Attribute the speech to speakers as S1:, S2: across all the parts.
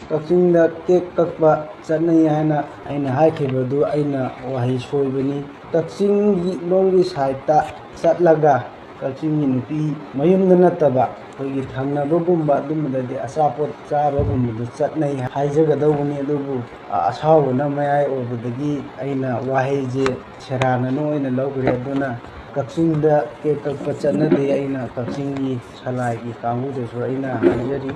S1: ꯀꯛꯆꯤꯡꯗ ꯀꯦꯛ ꯀꯛꯄ ꯆꯠꯅꯩ ꯍꯥꯏꯅ ꯑꯩꯅ ꯍꯥꯏꯈꯤꯕꯗꯨ ꯑꯩꯅ ꯋꯥꯍꯩ ꯁꯣꯏꯕꯅꯤ꯫ ꯀꯛꯆꯤꯡꯒꯤ ꯂꯣꯝꯒꯤ ꯁꯥꯏꯠꯇ ꯆꯠꯂꯒ ꯀꯛꯆꯤꯡꯒꯤ ꯅꯨꯄꯤ ꯃꯌꯨꯝꯗ ꯅꯠꯇꯕ ꯑꯩꯈꯣꯏꯒꯤ ꯊꯪꯅꯕꯒꯨꯝꯕ ꯑꯗꯨꯝꯕꯗꯗꯤ ꯑꯆꯥꯄꯣꯠ ꯆꯥꯕꯒꯨꯝꯕꯗ ꯆꯠꯅꯩ ꯍꯥꯏꯖꯒꯗꯧꯕꯅꯤ, ꯑꯗꯨꯕꯨ ꯑꯁꯥꯎꯕꯅ ꯃꯌꯥꯏ ꯑꯣꯏꯕꯗꯒꯤ ꯑꯩꯅ ꯋꯥꯍꯩꯁꯦ ꯁꯦꯔꯥꯟꯅꯅ ꯑꯣꯏꯅ ꯂꯧꯈ꯭ꯔꯦ꯫ ꯑꯗꯨꯅ ꯀꯛꯆꯤꯡꯗ ꯀꯦꯛ ꯀꯛꯄ ꯆꯠꯅꯗꯦ꯫ ꯑꯩꯅ ꯀꯛꯆꯤꯡꯒꯤ ꯁꯂꯥꯏꯒꯤ ꯀꯥꯡꯕꯨꯗꯁꯨ ꯑꯩꯅ ꯍꯥꯏꯖꯔꯤ,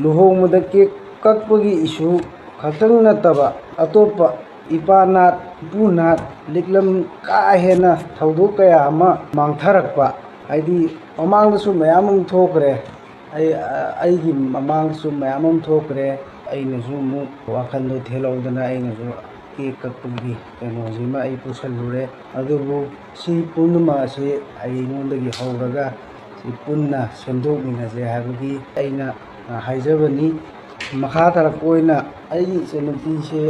S1: ꯂꯨꯍꯣꯡꯕꯗ ꯀꯦꯛ ꯀꯛꯄꯒꯤ ꯏꯁꯨ ꯈꯛꯇꯪ ꯅꯠꯇꯕ ꯑꯇꯣꯞꯄ ꯏꯄꯥꯅꯥꯠ ꯏꯄꯨꯅꯥꯠ ꯂꯤꯛꯂꯝ ꯀꯥ ꯍꯦꯟꯅ ꯊꯧꯗꯣꯛ ꯀꯌꯥ ꯑꯃ ꯃꯥꯡꯊꯔꯛꯄ, ꯍꯥꯏꯗꯤ ꯃꯃꯥꯡꯗꯁꯨ ꯃꯌꯥꯝ ꯑꯃ ꯊꯣꯛꯈ꯭ರೆ, ꯑꯩꯒꯤ ꯃꯃꯥꯡꯗꯁꯨ ꯃꯌꯥꯝ ꯑꯃ ꯊꯣꯛꯈ꯭ꯔꯦ꯫ ꯑꯩꯅꯁꯨ ꯑꯃꯨꯛ ꯋꯥꯈꯜꯗꯣ ꯊꯦꯜꯍꯧꯗꯅ ꯑꯩꯅꯁꯨ ꯀꯦꯛ ꯀꯛꯄꯒꯤ ꯀꯩꯅꯣꯁꯤꯃ ꯑꯩ ꯄꯨꯁꯜꯂꯨꯔꯦ꯫ ꯑꯗꯨꯕꯨ ꯁꯤ ꯄꯨꯝꯅꯃꯛ ꯑꯁꯤ ꯑꯩꯉꯣꯟꯗꯒꯤ ꯍꯧꯔꯒ ꯁꯤ ꯄꯨꯟꯅ ꯁꯦꯝꯗꯣꯛꯃꯤꯟꯅꯁꯦ ꯍꯥꯏꯕꯒꯤ ꯑꯩꯅ ꯍꯥꯏꯖꯕꯅꯤ꯫ ꯃꯈꯥ ꯇꯥꯔꯛꯄ ꯑꯣꯏꯅ ꯑꯩꯒꯤ ꯏꯆꯟꯅꯨꯄꯤꯁꯦ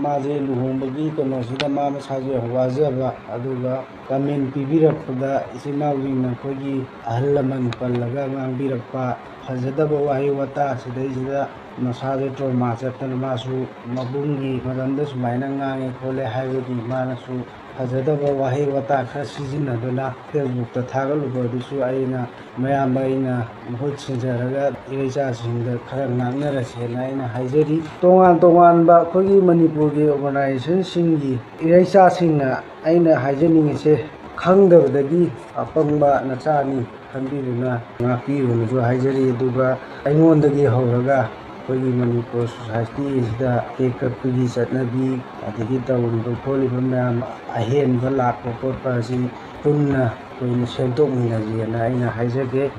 S1: ꯃꯥꯁꯦ ꯂꯨꯍꯣꯡꯕꯒꯤ ꯀꯩꯅꯣꯁꯤꯗ ꯃꯥ ꯃꯁꯥꯁꯨ ꯌꯥꯝ ꯋꯥꯖꯕ, ꯑꯗꯨꯒ ꯀꯃꯦꯟ ꯄꯤꯕꯤꯔꯛꯄꯗ ꯏꯆꯤꯜ ꯏꯅꯥꯎꯁꯤꯡꯅ ꯑꯩꯈꯣꯏꯒꯤ ꯑꯍꯜ ꯂꯃꯟ ꯄꯜꯂꯒ ꯉꯥꯡꯕꯤꯔꯛꯄ ꯐꯖꯗꯕ ꯋꯥꯍꯩ ꯋꯥꯇꯥ, ꯁꯤꯗꯩꯁꯤꯗ ꯃꯁꯥꯁꯦ ꯇ꯭ꯔꯣꯃꯥ ꯆꯠꯇꯅ ꯃꯥꯁꯨ ꯃꯕꯨꯡꯒꯤ ꯃꯔꯝꯗ ꯁꯨꯃꯥꯏꯅ ꯉꯥꯡꯉꯦ ꯈꯣꯠꯂꯦ ꯍꯥꯏꯕꯒꯤ ꯃꯥꯅꯁꯨ ꯐꯖꯗꯕ ꯋꯥꯍꯩ ꯋꯥꯇꯥ ꯈꯔ ꯁꯤꯖꯤꯟꯅꯗꯨꯅ ꯐꯦꯁꯕꯨꯛꯇ ꯊꯥꯒꯠꯂꯨꯕ ꯑꯗꯨꯁꯨ ꯑꯩꯅ ꯃꯌꯥꯝꯕ ꯑꯩꯅ ꯃꯍꯨꯠ ꯁꯤꯟꯖꯔꯒ ꯏꯔꯩꯆꯥꯁꯤꯡꯗ ꯈꯔ ꯉꯥꯡꯅꯔꯁꯦꯅ ꯑꯩꯅ ꯍꯥꯏꯖꯔꯤ꯫ ꯇꯣꯉꯥꯟ ꯇꯣꯉꯥꯟꯕ ꯑꯩꯈꯣꯏꯒꯤ ꯃꯅꯤꯄꯨꯔꯒꯤ ꯑꯣꯔꯒꯅꯥꯏꯖꯦꯁꯟꯁꯤꯡꯒꯤ ꯏꯔꯩꯆꯥꯁꯤꯡꯅ ꯑꯩꯅ ꯍꯥꯏꯖꯅꯤꯡꯉꯤꯁꯦ, ꯈꯪꯗꯕꯗꯒꯤ ꯑꯄꯪꯕ ꯅꯆꯥꯅꯤ ꯈꯟꯕꯤꯗꯨꯅ ꯉꯥꯛꯄꯤꯌꯨꯅꯁꯨ ꯍꯥꯏꯖꯔꯤ꯫ ꯑꯗꯨꯒ ꯑꯩꯉꯣꯟꯗꯒꯤ ꯍꯧꯔꯒ ꯑꯩꯈꯣꯏꯒꯤ ꯃꯅꯤꯄꯨꯔ ꯁꯣꯁꯥꯏꯇꯤꯁꯤꯗ ꯀꯦꯛ ꯀꯛꯄꯒꯤ ꯆꯠꯅꯕꯤ, ꯑꯗꯒꯤ ꯇꯧꯔꯤꯕ ꯈꯣꯠꯂꯤꯕ ꯃꯌꯥꯝ ꯑꯍꯦꯟꯕ ꯂꯥꯛꯄ ꯈꯣꯠꯄ ꯑꯁꯤ ꯄꯨꯟꯅ ꯑꯩꯈꯣꯏꯅ ꯁꯦꯝꯗꯣꯛꯃꯤꯟꯅꯁꯦꯅ ꯑꯩꯅ ꯍꯥꯏꯖꯒꯦ꯫